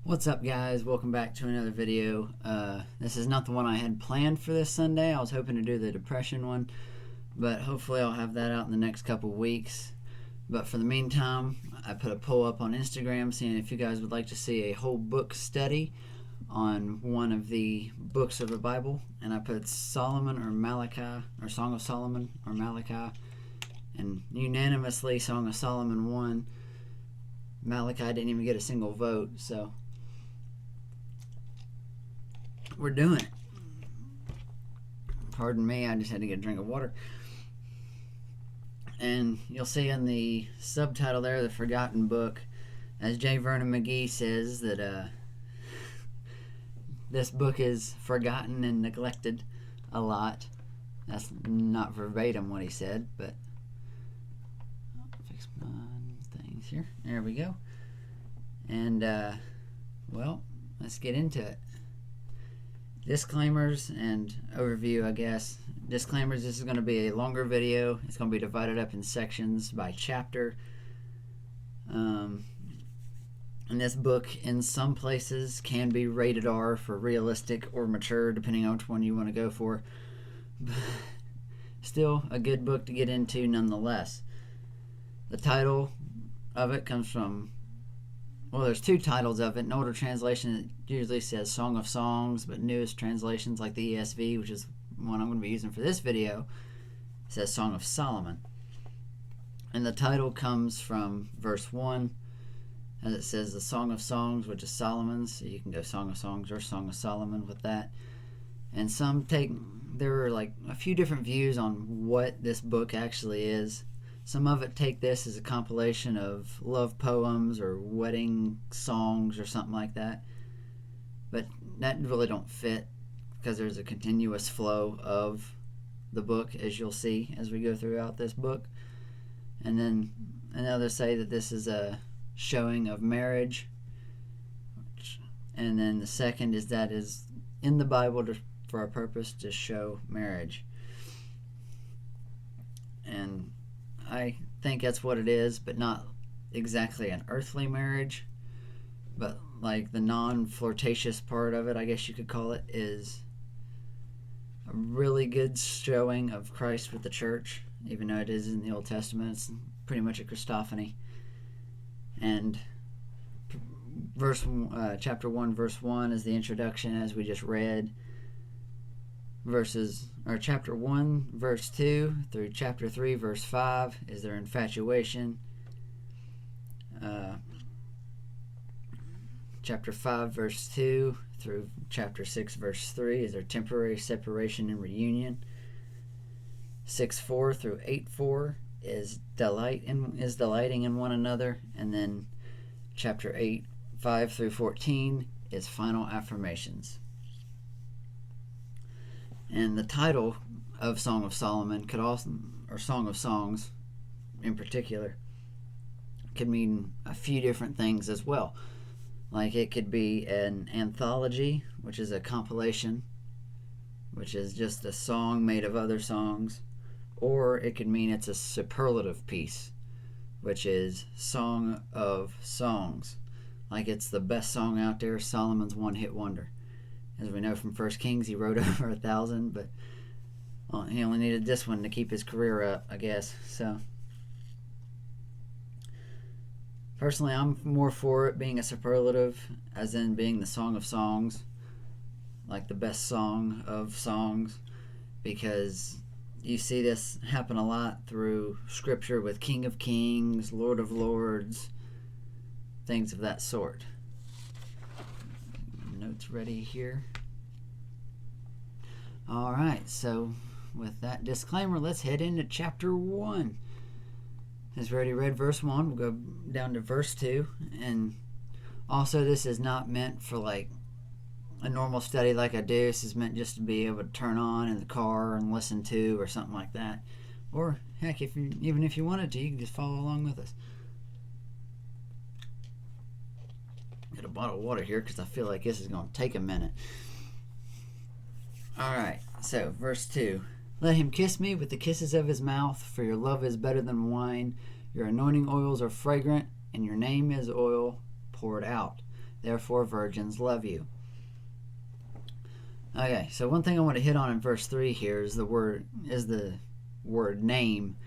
What's up, guys? Welcome back to another video. This is not the one I had planned for this Sunday. I was hoping to do the depression one, but hopefully I'll have that out in the next couple weeks. But for the meantime, I put a poll up on Instagram saying if you guys would like to see a whole book study on one of the books of the Bible, and I put Solomon or Malachi, or Song of Solomon or Malachi, and unanimously Song of Solomon won. Malachi didn't even get a single vote, so we're doing it. Pardon me, I just had to get a drink of water. And you'll see in the subtitle there, The Forgotten Book, as J. Vernon McGee says, that this book is forgotten and neglected a lot. That's not verbatim what he said, but I'll fix my things here. There we go. And, well, let's get into it. Disclaimers and overview, I guess. Disclaimers, this is going to be a longer video. It's going to be divided up in sections by chapter. And this book, in some places, can be rated R for realistic or mature, depending on which one you want to go for. But still, a good book to get into nonetheless. The title of it comes from, well, there's two titles of it. In older translation, it usually says Song of Songs, but newest translations like the ESV, which is one I'm going to be using for this video, says Song of Solomon. And the title comes from verse 1, as it says the Song of Songs, which is Solomon's. So you can go Song of Songs or Song of Solomon with that. And there are like a few different views on what this book actually is. Some of it take this as a compilation of love poems or wedding songs or something like that. But that really don't fit because there's a continuous flow of the book, as you'll see as we go throughout this book. And then others say that this is a showing of marriage. And then the second is that is in the Bible for a purpose to show marriage. And I think that's what it is, but not exactly an earthly marriage. But like the non-flirtatious part of it, I guess you could call it, is a really good showing of Christ with the church, even though it is in the Old Testament. It's pretty much a Christophany. And chapter 1, verse 1 is the introduction, as we just read. Chapter 1, verse 2 through chapter 3, verse 5 is their infatuation. Chapter 5, verse 2 through chapter 6, verse 3 is their temporary separation and reunion. 6:4 through 8:4 is delighting in one another. And then chapter 8, 5 through 14 is final affirmations. And the title of Song of Solomon could also, or Song of Songs in particular, could mean a few different things as well. Like it could be an anthology, which is a compilation, which is just a song made of other songs. Or it could mean it's a superlative piece, which is Song of Songs. Like it's the best song out there, Solomon's one-hit wonder. As we know from 1 Kings, he wrote over 1,000, but he only needed this one to keep his career up, I guess. So, personally, I'm more for it being a superlative, as in being the Song of Songs, like the best song of songs, because you see this happen a lot through Scripture with King of Kings, Lord of Lords, things of that sort. Notes ready here. Alright, so with that disclaimer, let's head into chapter 1. As we already read verse 1, we'll go down to verse 2. And also, this is not meant for like a normal study like I do. This is meant just to be able to turn on in the car and listen to, or something like that. Or heck, even if you wanted to, you can just follow along with us. Get a bottle of water here because I feel like this is going to take a minute. Alright, so verse 2. Let him kiss me with the kisses of his mouth, for your love is better than wine. Your anointing oils are fragrant, and your name is oil poured out. Therefore virgins love you. Okay, so one thing I want to hit on in verse 3 here is the word name.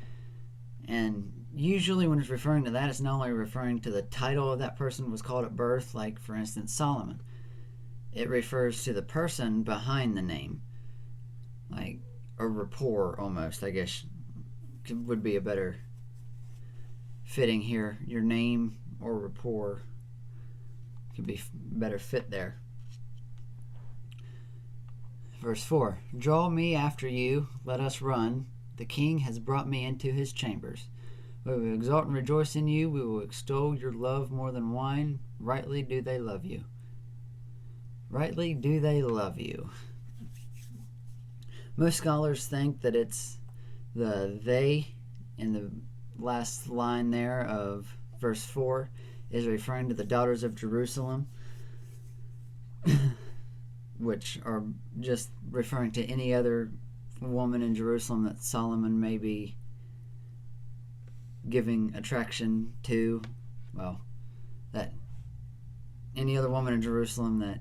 And usually when it's referring to that, it's not only referring to the title of that person was called at birth, like for instance Solomon. It refers to the person behind the name, like a rapport almost, I guess would be a better fitting here. Your name or rapport could be better fit there. Verse 4, draw me after you, let us run. The king has brought me into his chambers. We will exalt and rejoice in you. We will extol your love more than wine. Rightly do they love you. Rightly do they love you. Most scholars think that it's the they in the last line there of verse 4 is referring to the daughters of Jerusalem, which are just referring to any other woman in Jerusalem that Solomon may be giving attraction to. Well, that any other woman in Jerusalem that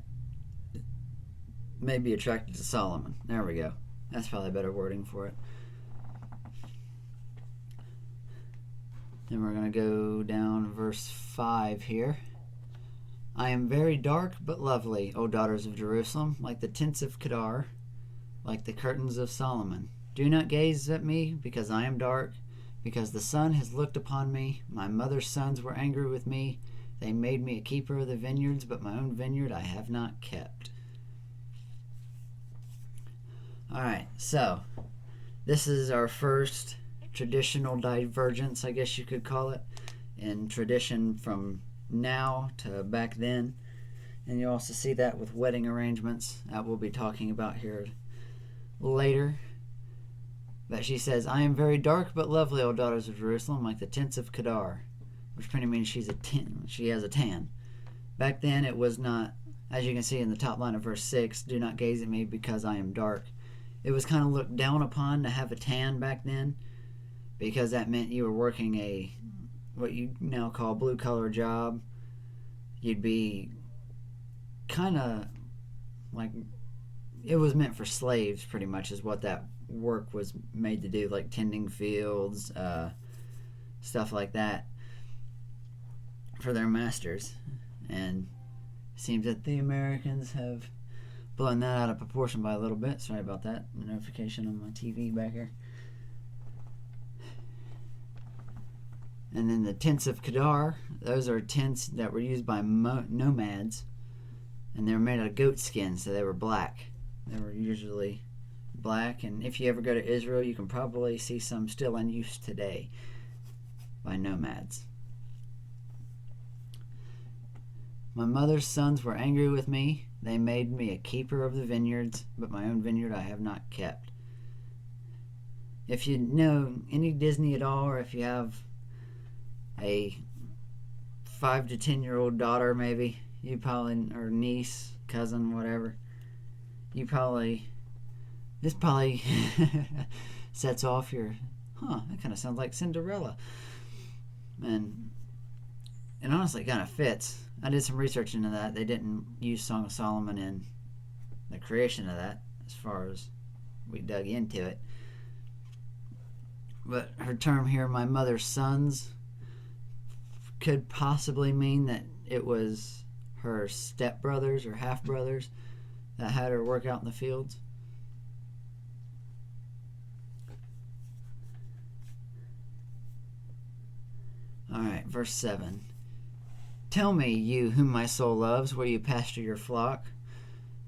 may be attracted to Solomon. There we go. That's probably better wording for it. Then we're going to go down verse 5 here. I am very dark but lovely, O daughters of Jerusalem, like the tents of Kedar, like the curtains of Solomon. Do not gaze at me, because I am dark, because the sun has looked upon me. My mother's sons were angry with me. They made me a keeper of the vineyards, but my own vineyard I have not kept. Alright, so this is our first traditional divergence, I guess you could call it, in tradition from now to back then. And you also see that with wedding arrangements that we'll be talking about here later. But she says, I am very dark but lovely, O daughters of Jerusalem, like the tents of Kedar, which pretty means she has a tan. Back then it was not, as you can see in the top line of verse 6, do not gaze at me because I am dark. It was kind of looked down upon to have a tan back then, because that meant you were working a what you now call blue collar job. You'd be kind of like, it was meant for slaves pretty much, is what that work was made to do, like tending fields, stuff like that for their masters. And it seems that the Americans have blown that out of proportion by a little bit. Sorry about that. The notification on my TV back here. And then the tents of Kedar, those are tents that were used by nomads, and they were made out of goat skin, so they were black. They were usually black, and if you ever go to Israel, you can probably see some still in use today by nomads. My mother's sons were angry with me. They made me a keeper of the vineyards, but my own vineyard I have not kept. If you know any Disney at all, or if you have a 5 to 10-year-old daughter, maybe, you probably, or niece, cousin, whatever, this probably sets off your, that kind of sounds like Cinderella. And honestly, it kind of fits. I did some research into that. They didn't use Song of Solomon in the creation of that, as far as we dug into it. But her term here, my mother's sons, could possibly mean that it was her stepbrothers or half-brothers that had her work out in the fields. Alright, verse 7. Tell me, you whom my soul loves, where you pasture your flock,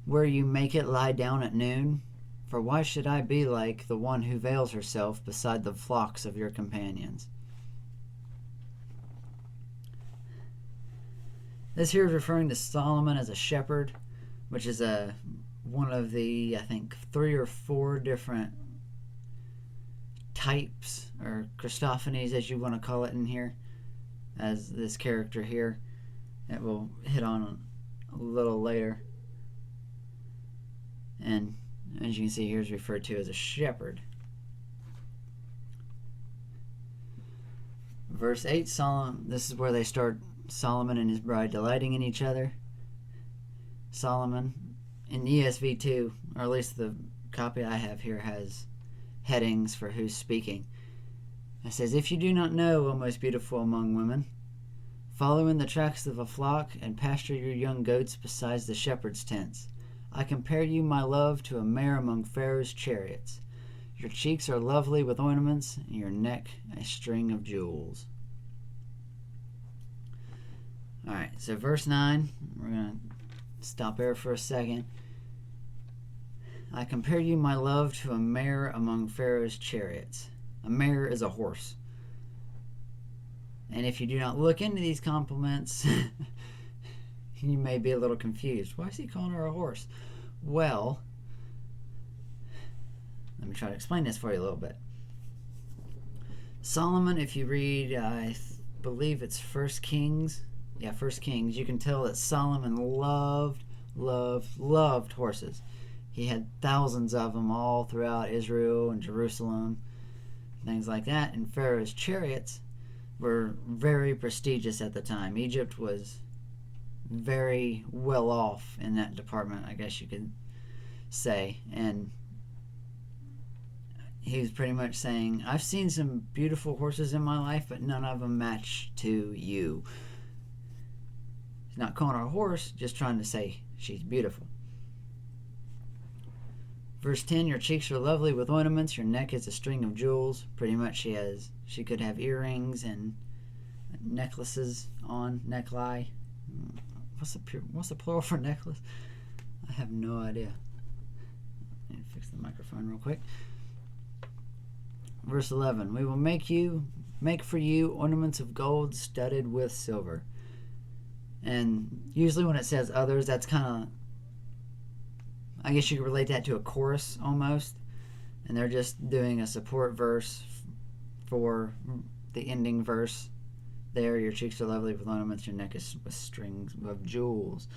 where you make it lie down at noon. For why should I be like the one who veils herself beside the flocks of your companions? This here is referring to Solomon as a shepherd, which is one of the, I think, 3 or 4 different types, or Christophanies, as you want to call it in here, as this character here that we'll hit on a little later. And as you can see here, is referred to as a shepherd. Verse 8, this is where they start Solomon and his bride delighting in each other. Solomon, in the ESV too, or at least the copy I have here has headings for who's speaking. It says, "If you do not know, O most beautiful among women, follow in the tracks of a flock and pasture your young goats beside the shepherd's tents. I compare you, my love, to a mare among Pharaoh's chariots. Your cheeks are lovely with ornaments, and your neck a string of jewels." Alright, so verse 9, we're going to stop there for a second. I compare you, my love, to a mare among Pharaoh's chariots. A mare is a horse. And if you do not look into these compliments, you may be a little confused. Why is he calling her a horse? Well, let me try to explain this for you a little bit. Solomon, if you read, I believe it's 1 Kings. Yeah, 1 Kings. You can tell that Solomon loved horses. He had thousands of them all throughout Israel and Jerusalem, things like that. And Pharaoh's chariots were very prestigious at the time. Egypt was very well off in that department, I guess you could say. And he was pretty much saying, I've seen some beautiful horses in my life, but none of them match to you. He's not calling her a horse, just trying to say she's beautiful. Verse 10, your cheeks are lovely with ornaments, your neck is a string of jewels. Pretty much she could have earrings and necklaces on, necklie. What's the plural for necklace? I have no idea. I need to fix the microphone real quick. Verse 11, we will make for you ornaments of gold studded with silver. And usually when it says others, that's kind of, I guess you could relate that to a chorus almost. And they're just doing a support verse for the ending verse. There, your cheeks are lovely with ornaments, your neck is with strings of jewels.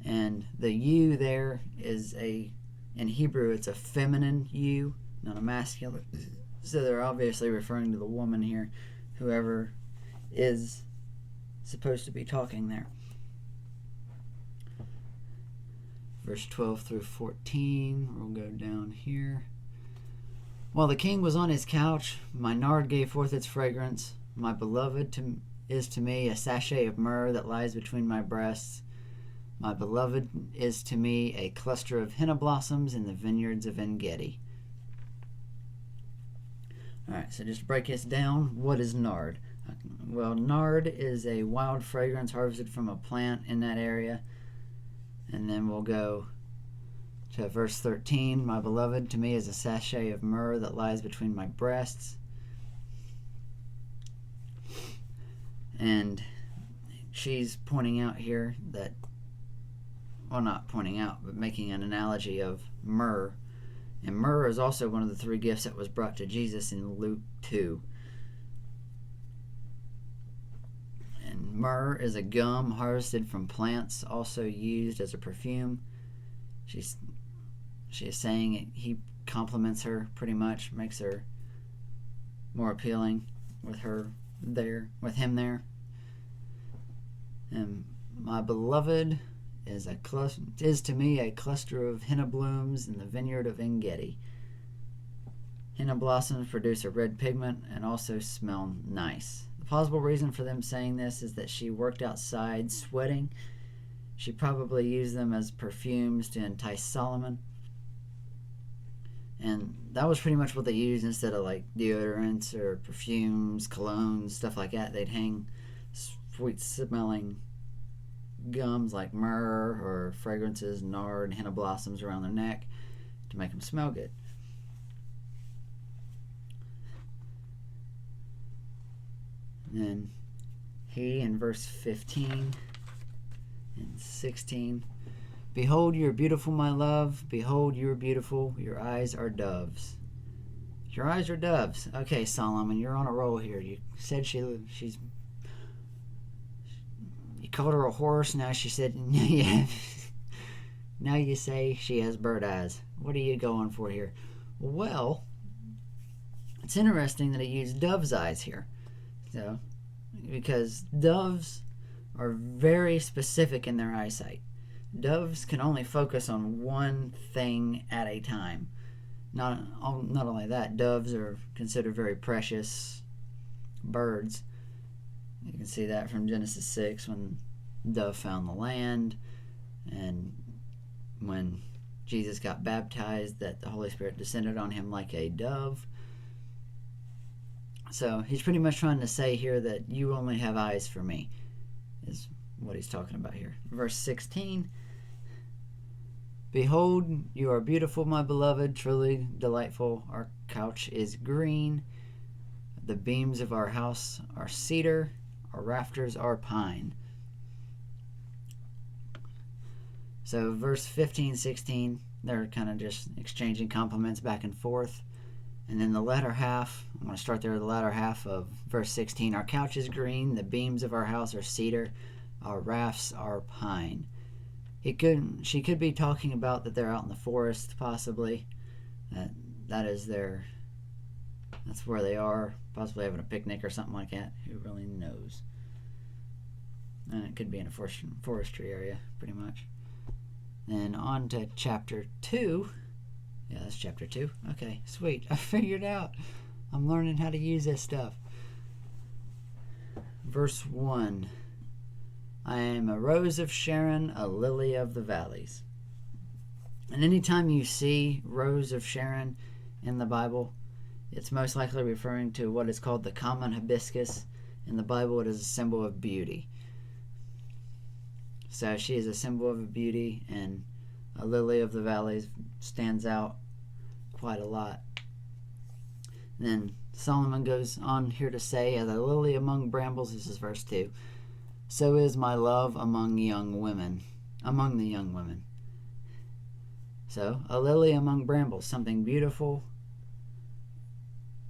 And the you there is in Hebrew, it's a feminine you, not a masculine. So they're obviously referring to the woman here, whoever is supposed to be talking there. Verse 12 through 14, we'll go down here. While the king was on his couch, my nard gave forth its fragrance. My beloved is to me a sachet of myrrh that lies between my breasts. My beloved is to me a cluster of henna blossoms in the vineyards of En-Gedi. Alright, so just to break this down, what is nard? Well, nard is a wild fragrance harvested from a plant in that area. And then we'll go to verse 13. My beloved to me is a sachet of myrrh that lies between my breasts. And she's pointing out here that, well, not pointing out, but making an analogy of myrrh. And myrrh is also one of the three gifts that was brought to Jesus in Luke 2. And myrrh is a gum harvested from plants, also used as a perfume. She is saying he compliments her pretty much, makes her more appealing with him there. And my beloved is to me a cluster of henna blooms in the vineyard of En-Gedi. Henna blossoms produce a red pigment and also smell nice. The possible reason for them saying this is that she worked outside sweating. She probably used them as perfumes to entice Solomon. And that was pretty much what they used instead of like deodorants or perfumes, colognes, stuff like that. They'd hang sweet smelling gums like myrrh or fragrances, nard, henna blossoms around their neck to make them smell good. And then he in verse 15 and 16, behold, you are beautiful, my love. Behold, you are beautiful. Your eyes are doves. Your eyes are doves. Okay, Solomon, you're on a roll here. You said she's. You called her a horse. Now she said, yeah. Now you say she has bird eyes. What are you going for here? Well, it's interesting that he used dove's eyes here. So, because doves are very specific in their eyesight. Doves can only focus on one thing at a time. Not only that, doves are considered very precious birds. You can see that from Genesis 6 when the dove found the land, and when Jesus got baptized, that the Holy Spirit descended on him like a dove. So he's pretty much trying to say here that you only have eyes for me, is what he's talking about here. Verse 16, behold, you are beautiful, my beloved, truly delightful. Our couch is green. The beams of our house are cedar. Our rafters are pine. So verse 15, 16, they're kind of just exchanging compliments back and forth. And then the latter half, I'm going to start there with the latter half of verse 16. Our couch is green, the beams of our house are cedar, our rafts are pine. She could be talking about that they're out in the forest, possibly. That's where they are, possibly having a picnic or something like that. Who really knows? And it could be in a forestry area, pretty much. Then on to chapter 2. Yeah, that's chapter 2. Okay, sweet. I figured out. I'm learning how to use this stuff. Verse 1. I am a rose of Sharon, a lily of the valleys. And anytime you see rose of Sharon in the Bible, it's most likely referring to what is called the common hibiscus. In the Bible, it is a symbol of beauty. So she is a symbol of beauty, and a lily of the valleys stands out quite a lot. And then Solomon goes on here to say, as a lily among brambles, this is verse 2, so is my love among the young women. So, a lily among brambles, something beautiful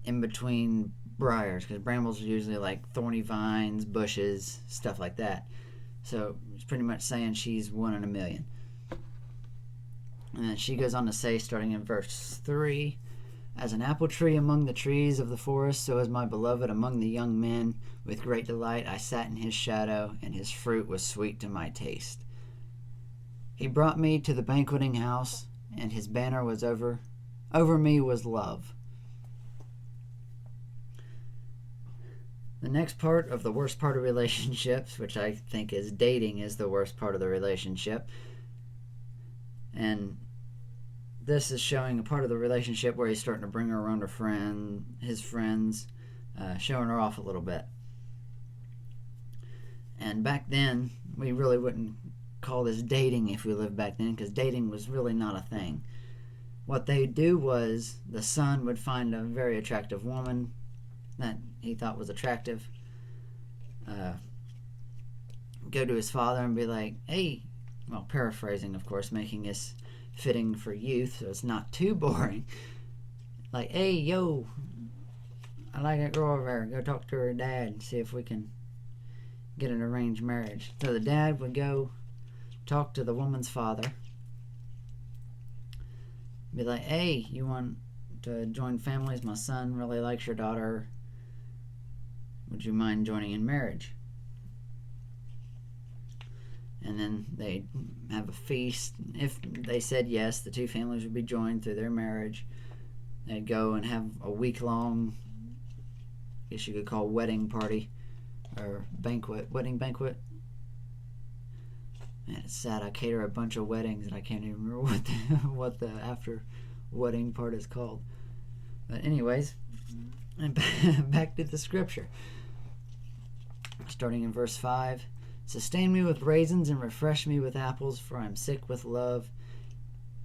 in between briars, because brambles are usually like thorny vines, bushes, stuff like that. So it's pretty much saying she's one in a million. And then she goes on to say, starting in verse 3, as an apple tree among the trees of the forest, so is my beloved among the young men. With great delight I sat in his shadow, and his fruit was sweet to my taste. He brought me to the banqueting house, and his banner was over me was love. The next part of the worst part of relationships, which I think is dating, is the worst part of the relationship. And this is showing a part of the relationship where he's starting to bring her around his friends, showing her off a little bit. And back then, we really wouldn't call this dating if we lived back then, because dating was really not a thing. What they do was the son would find a very attractive woman that he thought was attractive, go to his father and be like, hey, well, paraphrasing, of course, making this fitting for youth so it's not too boring, like, hey, yo, I like that girl over there, go talk to her dad and see if we can get an arranged marriage. So the dad would go talk to the woman's father, be like, hey, you want to join families? My son really likes your daughter. Would you mind joining in marriage? And then they have a feast. If they said yes, the two families would be joined through their marriage. They'd go and have a week-long, I guess you could call, wedding party or wedding banquet. Man, it's sad. I cater a bunch of weddings and I can't even remember what the after wedding part is called. But anyways, back to the scripture. Starting in verse 5. Sustain me with raisins and refresh me with apples, for I am sick with love.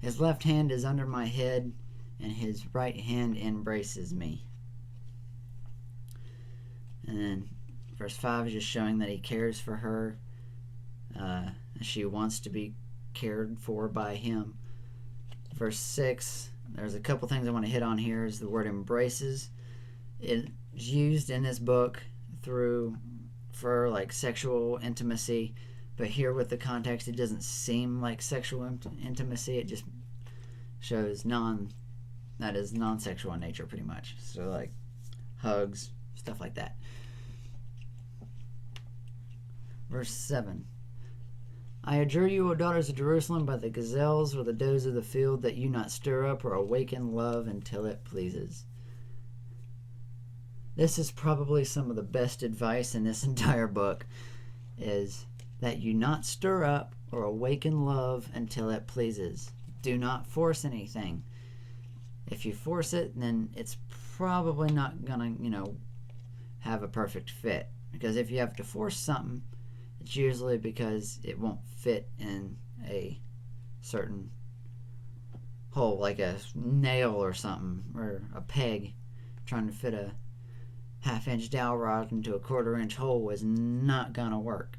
His left hand is under my head, and his right hand embraces me. And then verse 5 is just showing that he cares for her. She wants to be cared for by him. Verse 6, there's a couple things I want to hit on here. Is the word embraces. It's used in this book for like sexual intimacy, but here with the context it doesn't seem like sexual intimacy. It just shows non-sexual in nature, pretty much. So like hugs, stuff like that. Verse 7. I adjure you, O daughters of Jerusalem, by the gazelles or the does of the field, that you not stir up or awaken love until it pleases. This is probably some of the best advice in this entire book, is that you not stir up or awaken love until it pleases. Do not force anything. If you force it, then it's probably not gonna, have a perfect fit. Because if you have to force something, it's usually because it won't fit in a certain hole, like a nail or something, or a peg. Trying to fit a half-inch dowel rod into a quarter-inch hole is not gonna work.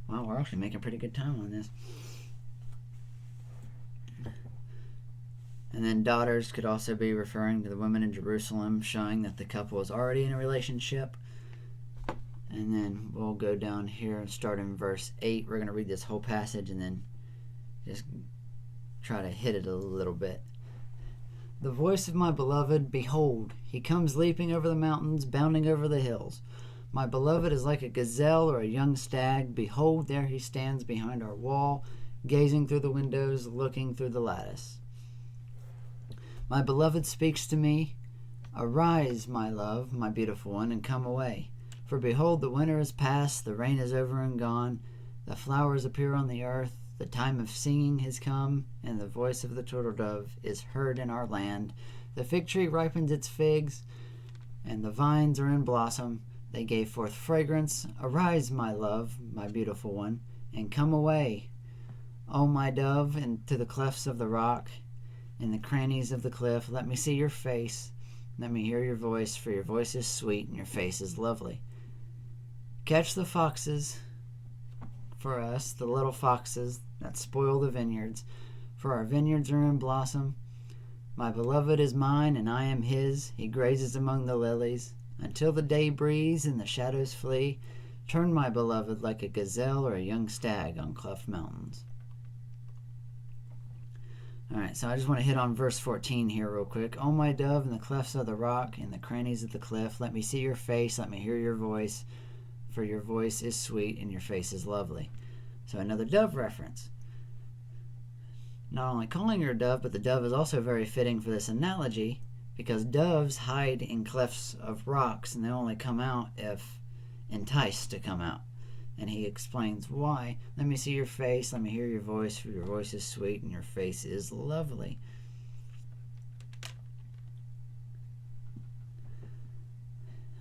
Wow, we're actually making pretty good time on this. And then daughters could also be referring to the women in Jerusalem, showing that the couple is already in a relationship. And then we'll go down here and start in verse 8. We're going to read this whole passage and then just try to hit it a little bit. The voice of my beloved, behold, he comes leaping over the mountains, bounding over the hills. My beloved is like a gazelle or a young stag. Behold, there he stands behind our wall, gazing through the windows, looking through the lattice. My beloved speaks to me, arise, my love, my beautiful one, and come away. For behold, the winter is past, the rain is over and gone, the flowers appear on the earth, the time of singing has come, and the voice of the turtle dove is heard in our land. The fig tree ripens its figs, and the vines are in blossom. They gave forth fragrance. Arise, my love, my beautiful one, and come away, O my dove, into the clefts of the rock, in the crannies of the cliff. Let me see your face. Let me hear your voice, for your voice is sweet and your face is lovely. Catch the foxes for us, the little foxes that spoil the vineyards, for our vineyards are in blossom. My beloved is mine, and I am his. He grazes among the lilies. Until the day breeze and the shadows flee, turn my beloved like a gazelle or a young stag on cleft mountains. Alright, so I just want to hit on verse 14 here real quick. O my dove, in the clefts of the rock, in the crannies of the cliff, let me see your face, let me hear your voice, for your voice is sweet and your face is lovely. So another dove reference. Not only calling her a dove, but the dove is also very fitting for this analogy, because doves hide in clefts of rocks and they only come out if enticed to come out. And he explains why. Let me see your face, let me hear your voice, for your voice is sweet and your face is lovely.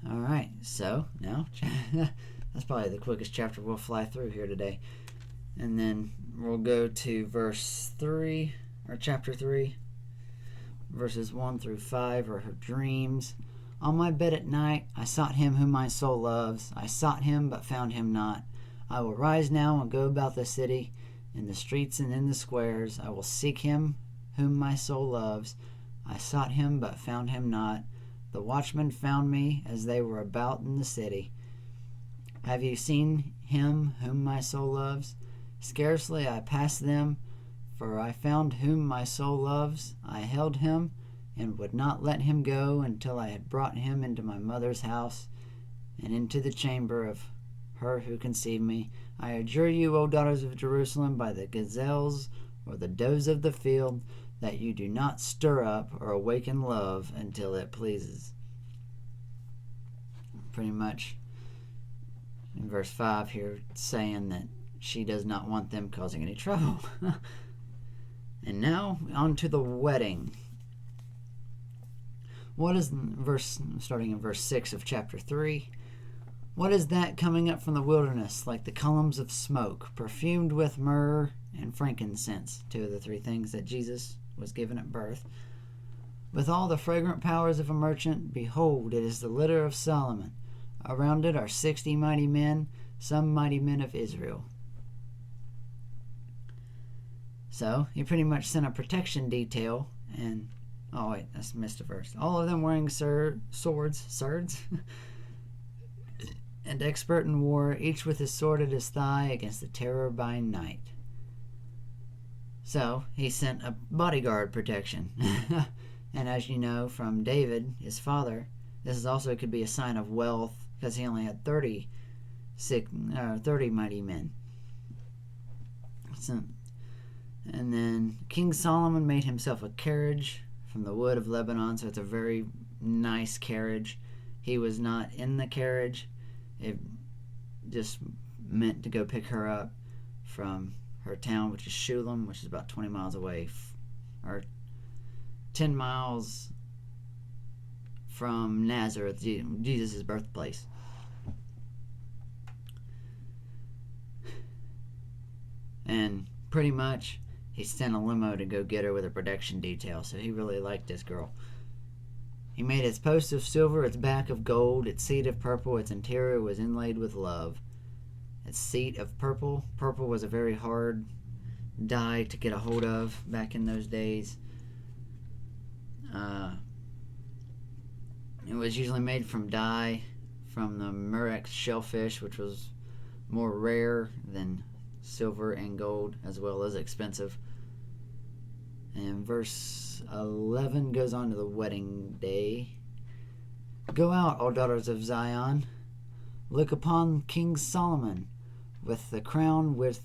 Alright, so now that's probably the quickest chapter we'll fly through here today. And then we'll go to verse 3, or chapter 3. Verses 1 through 5 are her dreams. On my bed at night I sought him whom my soul loves. I sought him but found him not. I will rise now and go about the city, in the streets and in the squares. I will seek him whom my soul loves. I sought him but found him not. The watchmen found me as they were about in the city. Have you seen him whom my soul loves? Scarcely I passed them, for I found whom my soul loves. I held him and would not let him go until I had brought him into my mother's house and into the chamber of her who conceived me. I adjure you, O daughters of Jerusalem, by the gazelles or the does of the field, that you do not stir up or awaken love until it pleases. Pretty much in verse 5 here, saying that she does not want them causing any trouble. And now on to the wedding. What is starting in verse 6 of chapter 3? What is that coming up from the wilderness, like the columns of smoke, perfumed with myrrh and frankincense? Two of the three things that Jesus was given at birth. With all the fragrant powers of a merchant, behold, it is the litter of Solomon. Around it are 60 mighty men, some mighty men of Israel. So he pretty much sent a protection detail, and oh wait, I missed a verse. All of them wearing swords, and expert in war, each with his sword at his thigh against the terror by night. So he sent a bodyguard protection. And as you know from David, his father, this is also could be a sign of wealth because he only had 30 mighty men. So, and then King Solomon made himself a carriage from the wood of Lebanon, so it's a very nice carriage. He was not in the carriage. It just meant to go pick her up from her town, which is Shulam, which is about 20 miles away, or 10 miles from Nazareth, Jesus' birthplace. And pretty much he sent a limo to go get her with a production detail, so he really liked this girl. He made its post of silver, its back of gold, its seat of purple, its interior was inlaid with love. Its seat of purple. Purple was a very hard dye to get a hold of back in those days. It was usually made from dye from the Murex shellfish, which was more rare than silver and gold, as well as expensive. And verse 11 goes on to the wedding day. Go out, all daughters of Zion. Look upon King Solomon with the crown with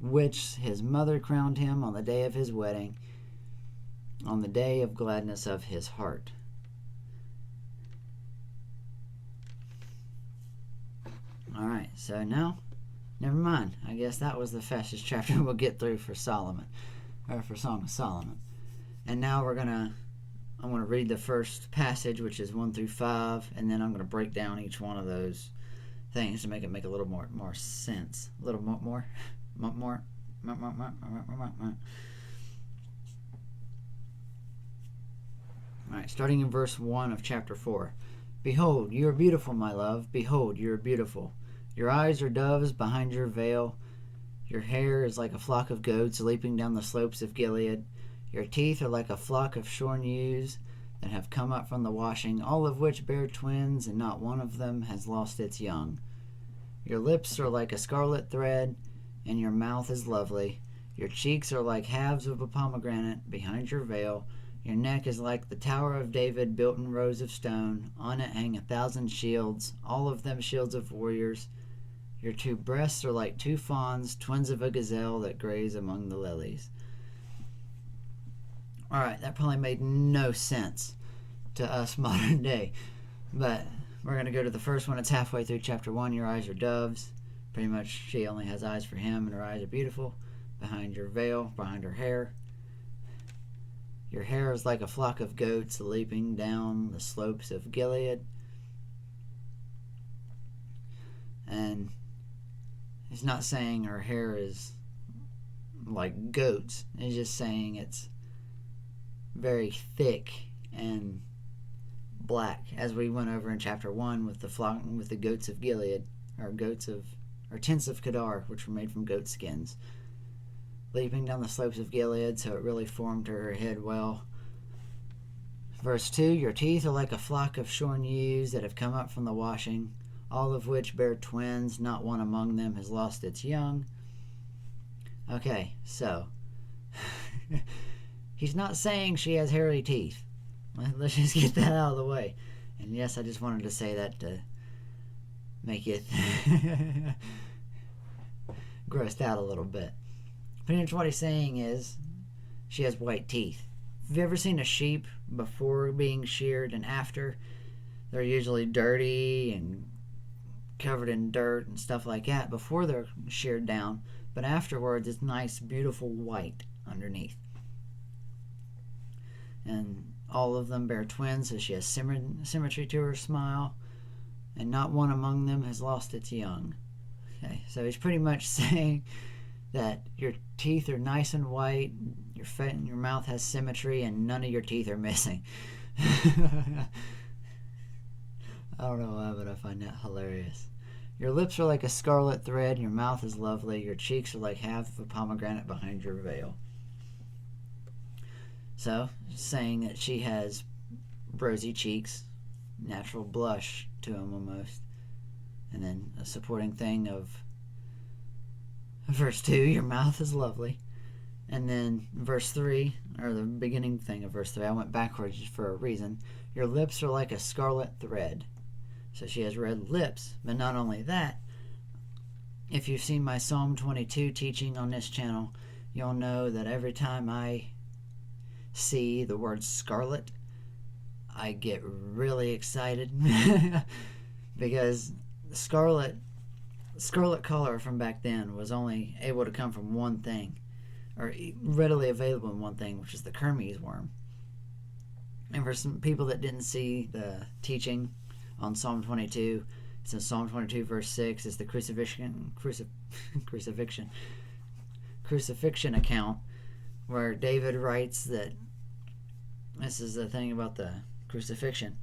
which his mother crowned him on the day of his wedding, on the day of gladness of his heart. Alright, so now, never mind. I guess that was the fastest chapter we'll get through for Solomon, or for Song of Solomon. And now I'm going to read the first passage, which is 1 through 5, and then I'm going to break down each one of those things to make it make a little more sense. A little more. All right, starting in verse 1 of chapter 4. Behold, you are beautiful, my love. Behold, you are beautiful. Your eyes are doves behind your veil. Your hair is like a flock of goats leaping down the slopes of Gilead. Your teeth are like a flock of shorn ewes that have come up from the washing, all of which bear twins, and not one of them has lost its young. Your lips are like a scarlet thread, and your mouth is lovely. Your cheeks are like halves of a pomegranate behind your veil. Your neck is like the Tower of David built in rows of stone. On it hang 1,000 shields, all of them shields of warriors. Your two breasts are like two fawns, twins of a gazelle that graze among the lilies. Alright, that probably made no sense to us modern day. But we're going to go to the first one. It's halfway through chapter 1. Your eyes are doves. Pretty much she only has eyes for him, and her eyes are beautiful. Behind your veil, behind her hair. Your hair is like a flock of goats leaping down the slopes of Gilead. And he's not saying her hair is like goats. He's just saying it's very thick and black, as we went over in chapter 1 with the flock, with the goats of Gilead, or tents of Kedar, which were made from goat skins, leaping down the slopes of Gilead, so it really formed her head well. Verse 2, your teeth are like a flock of shorn ewes that have come up from the washing, all of which bear twins, not one among them has lost its young. Okay, so he's not saying she has hairy teeth. Let's just get that out of the way. And yes, I just wanted to say that to make it grossed out a little bit. Pretty much what he's saying is she has white teeth. Have you ever seen a sheep before being sheared and after? They're usually dirty and covered in dirt and stuff like that before they're sheared down, but afterwards it's nice, beautiful white underneath. And all of them bear twins, so she has symmetry to her smile, and not one among them has lost its young. Okay, so he's pretty much saying that your teeth are nice and white, your mouth has symmetry, and none of your teeth are missing. I don't know why, but I find that hilarious. Your lips are like a scarlet thread, your mouth is lovely, your cheeks are like half of a pomegranate behind your veil. So, saying that she has rosy cheeks, natural blush to them almost. And then a supporting thing of verse 2, your mouth is lovely. And then verse 3, or the beginning thing of verse 3. I went backwards for a reason. Your lips are like a scarlet thread. So she has red lips. But not only that, if you've seen my Psalm 22 teaching on this channel, you'll know that every time I see the word scarlet, I get really excited because the scarlet color from back then was only able to come from one thing, or readily available in one thing, which is the Kermes worm. And for some people that didn't see the teaching on Psalm 22, since Psalm 22 verse 6 is the crucifixion account, where David writes that this is the thing about the crucifixion,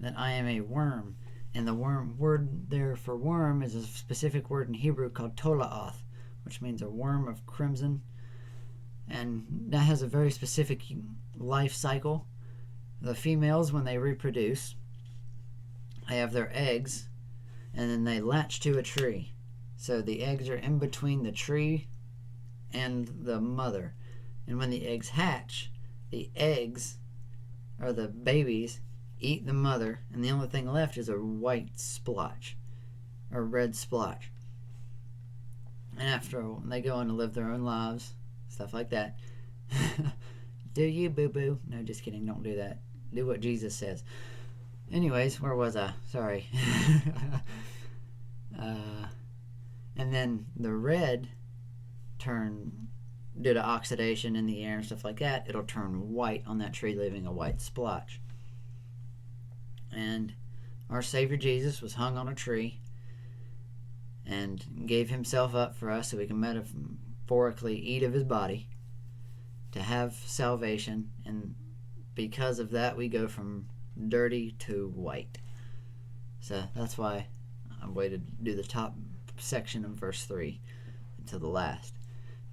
that I am a worm. And the word there for worm is a specific word in Hebrew called tola'ath, which means a worm of crimson. And that has a very specific life cycle. The females, when they reproduce, they have their eggs, and then they latch to a tree. So the eggs are in between the tree and the mother. And when the eggs hatch, the eggs, or the babies, eat the mother, and the only thing left is a white splotch, or red splotch. And after they go on to live their own lives, stuff like that. Do you, boo-boo? No, just kidding, don't do that. Do what Jesus says. Anyways, where was I? Sorry. And then the red turn, due to oxidation in the air and stuff like that, it'll turn white on that tree, leaving a white splotch. And our Savior Jesus was hung on a tree and gave himself up for us so we can metaphorically eat of his body to have salvation. And because of that, we go from dirty to white. So that's why I waited to do the top section of verse 3 until the last.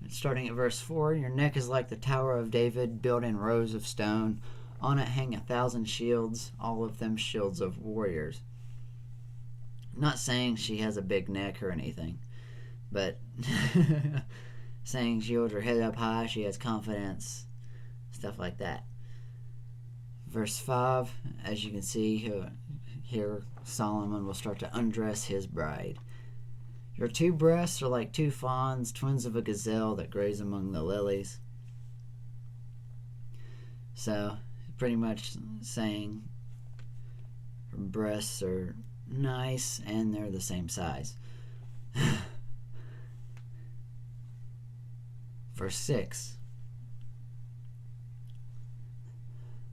Starting at verse 4, your neck is like the Tower of David, built in rows of stone. On it hang 1,000 shields, all of them shields of warriors. Not saying she has a big neck or anything, but saying she holds her head up high, she has confidence, stuff like that. Verse 5, as you can see here, Solomon will start to undress his bride. Your two breasts are like two fawns, twins of a gazelle that graze among the lilies. So, pretty much saying her breasts are nice and they're the same size. Verse 6.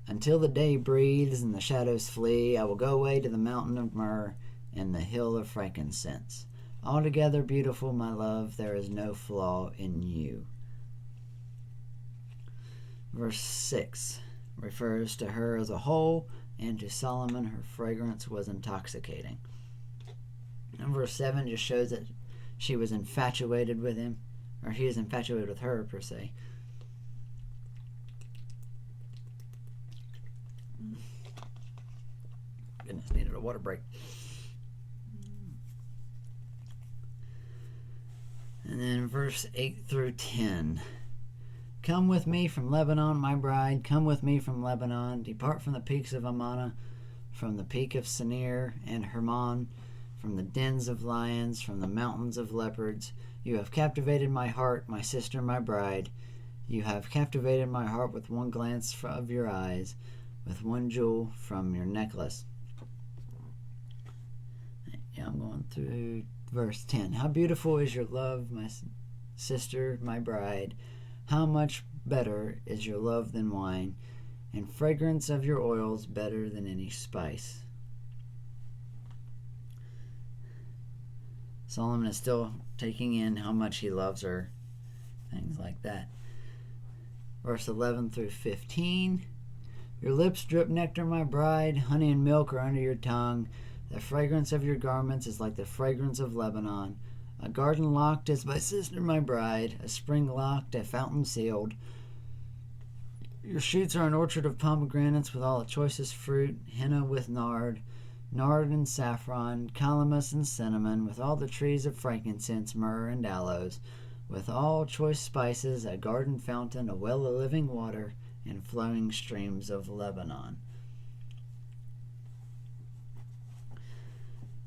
Until the day breathes and the shadows flee, I will go away to the mountain of myrrh and the hill of frankincense. Altogether beautiful, my love, there is no flaw in you. Verse 6 refers to her as a whole, and to Solomon her fragrance was intoxicating. And verse 7 just shows that she was infatuated with him, or he is infatuated with her, per se. Goodness, needed a water break. And then verse 8 through 10. Come with me from Lebanon, my bride. Come with me from Lebanon. Depart from the peaks of Amana, from the peak of Senir and Hermon, from the dens of lions, from the mountains of leopards. You have captivated my heart, my sister, my bride. You have captivated my heart with one glance of your eyes, with one jewel from your necklace. Yeah, I'm going through verse 10. How beautiful is your love, my sister, my bride. How much better is your love than wine, and fragrance of your oils better than any spice. Solomon is still taking in how much he loves her, things like that. Verse 11 through 15. Your lips drip nectar, my bride. Honey and milk are under your tongue. The fragrance of your garments is like the fragrance of Lebanon. A garden locked is my sister, my bride. A spring locked, a fountain sealed. Your shoots are an orchard of pomegranates with all the choicest fruit, henna with nard and saffron, calamus and cinnamon, with all the trees of frankincense, myrrh and aloes. with all choice spices, a garden fountain, a well of living water, and flowing streams of Lebanon.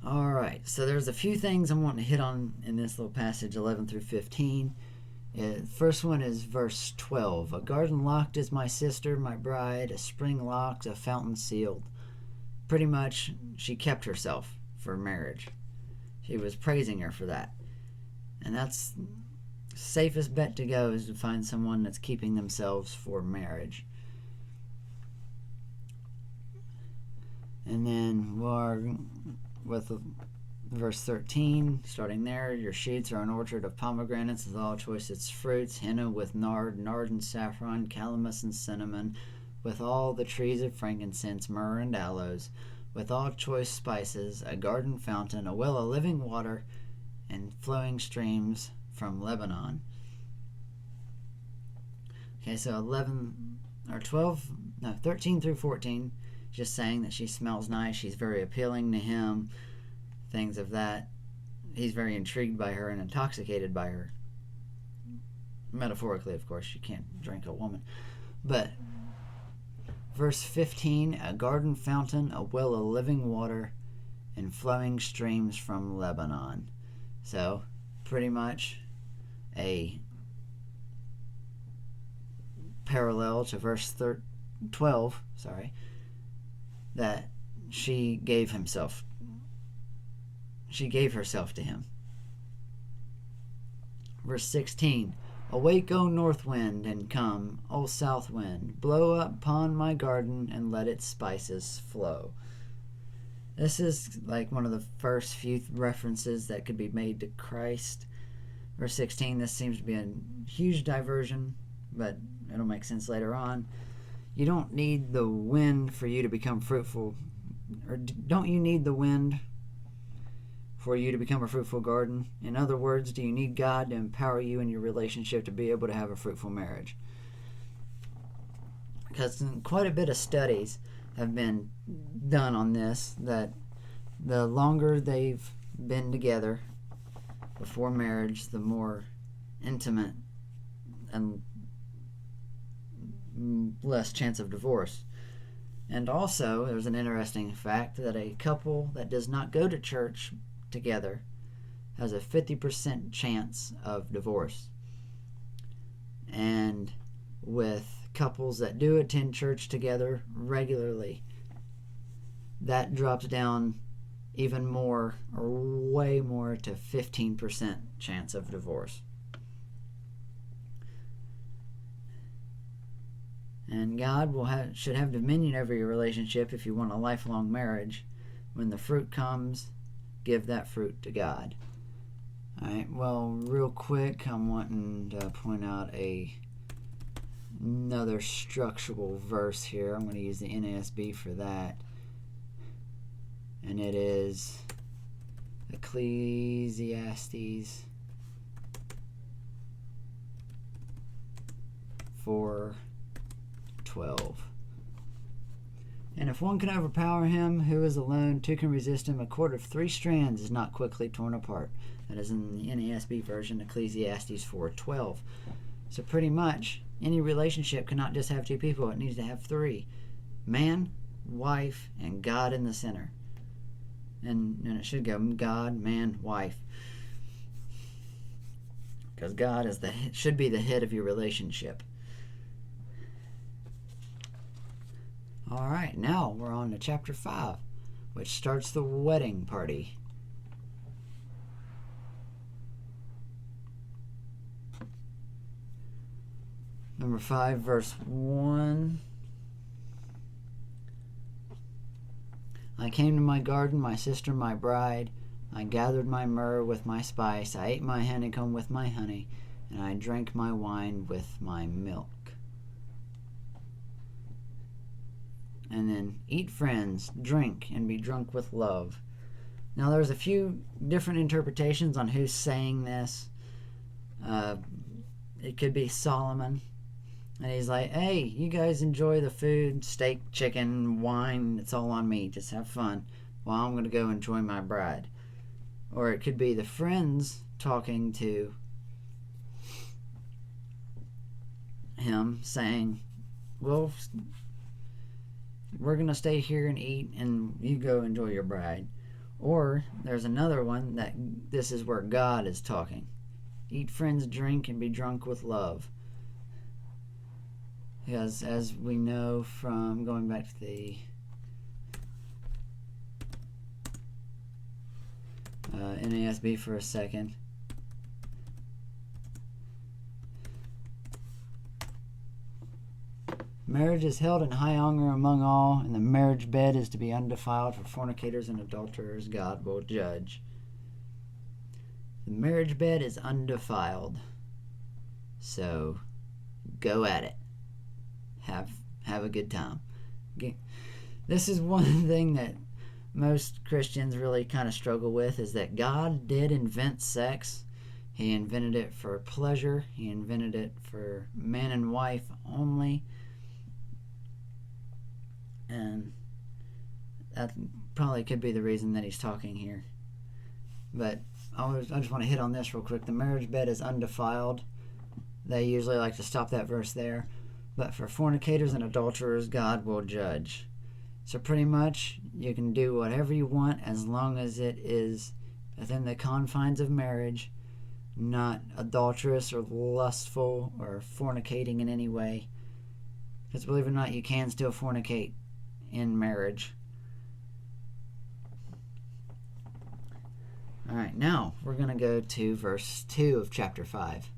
All right, so there's a few things I'm wanting to hit on in this little passage, 11 through 15. First one is verse 12. A garden locked is my sister, my bride, a spring locked, a fountain sealed. Pretty much, she kept herself for marriage. She was praising her for that. And that's the safest bet to go, is to find someone that's keeping themselves for marriage. And then we're with verse 13, starting there. Your shoots are an orchard of pomegranates with all choice its fruits, henna with nard and saffron, calamus and cinnamon, with all the trees of frankincense, myrrh and aloes, with all choice spices, a garden fountain, a well of living water, and flowing streams from Lebanon. Okay, so 13 through 14, just saying that she smells nice, she's very appealing to him, things of that. He's very intrigued by her and intoxicated by her. Metaphorically, of course, you can't drink a woman. But verse 15, a garden fountain, a well of living water, and flowing streams from Lebanon. So, pretty much a parallel to verse 12, that she gave herself to him. Verse 16, awake, O north wind, and come, O south wind, blow upon my garden, and let its spices flow. This is like one of the first few references that could be made to Christ. Verse 16, this seems to be a huge diversion, but it'll make sense later on. You don't need the wind for you to become fruitful. Or don't you need the wind for you to become a fruitful garden? In other words, do you need God to empower you in your relationship to be able to have a fruitful marriage? Because quite a bit of studies have been done on this, that the longer they've been together before marriage, the more intimate and less chance of divorce. And also, there's an interesting fact that a couple that does not go to church together has a 50% chance of divorce. And with couples that do attend church together regularly, that drops down even more, or way more, to 15% chance of divorce. And God should have dominion over your relationship if you want a lifelong marriage. When the fruit comes, give that fruit to God. Alright, well, real quick, I'm wanting to point out another structural verse here. I'm going to use the NASB for that. And it is Ecclesiastes 4:12. And if one can overpower him who is alone, two can resist him. A cord of 3 strands is not quickly torn apart. That is in the NASB version, Ecclesiastes 4:12. So pretty much, any relationship cannot just have 2 people. It needs to have 3. Man, wife, and God in the center. And it should go God, man, wife. Because God should be the head of your relationship. Alright, now we're on to chapter 5, which starts the wedding party. Number 5, verse 1. I came to my garden, my sister, my bride. I gathered my myrrh with my spice. I ate my honeycomb with my honey, and I drank my wine with my milk. And then, eat, friends, drink, and be drunk with love. Now, there's a few different interpretations on who's saying this. It could be Solomon. And he's like, hey, you guys enjoy the food, steak, chicken, wine, it's all on me. Just have fun while I'm going to go enjoy my bride. Or it could be the friends talking to him, saying, well, we're going to stay here and eat, and you go enjoy your bride. Or there's another one that this is where God is talking. Eat, friends, drink, and be drunk with love. Because as we know from going back to the NASB for a second, marriage is held in high honor among all, and the marriage bed is to be undefiled. For fornicators and adulterers God will judge. The marriage bed is undefiled, so go at it. Have a good time. This is one thing that most Christians really kind of struggle with, is that God did invent sex. He invented it for pleasure. He invented it for man and wife only. And that probably could be the reason that he's talking here. But I just want to hit on this real quick. The marriage bed is undefiled. They usually like to stop that verse there. But for fornicators and adulterers, God will judge. So pretty much, you can do whatever you want as long as it is within the confines of marriage, not adulterous or lustful or fornicating in any way. Because believe it or not, you can still fornicate in marriage. Alright, now we're going to go to verse 2 of chapter 5.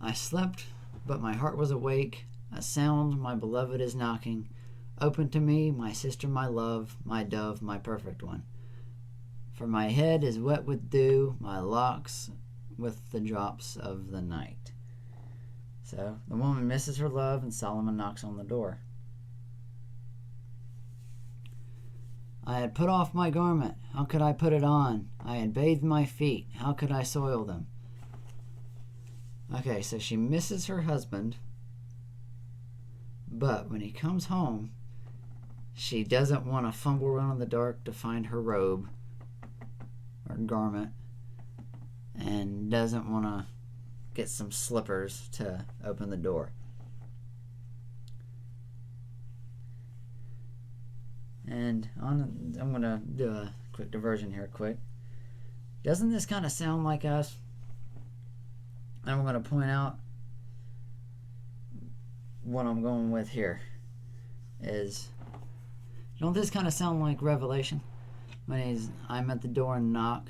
I slept, but my heart was awake. A sound, my beloved is knocking. Open to me, my sister, my love, my dove, my perfect one. For my head is wet with dew, my locks with the drops of the night. So the woman misses her love, and Solomon knocks on the door. I had put off my garment. How could I put it on? I had bathed my feet. How could I soil them? Okay, so she misses her husband, but when he comes home, she doesn't want to fumble around in the dark to find her robe or garment, and doesn't want to get some slippers to open the door. And I'm going to do a quick diversion here quick. Doesn't this kind of sound like us? And I'm going to point out what I'm going with here is, don't this kind of sound like Revelation? When I'm at the door and knock,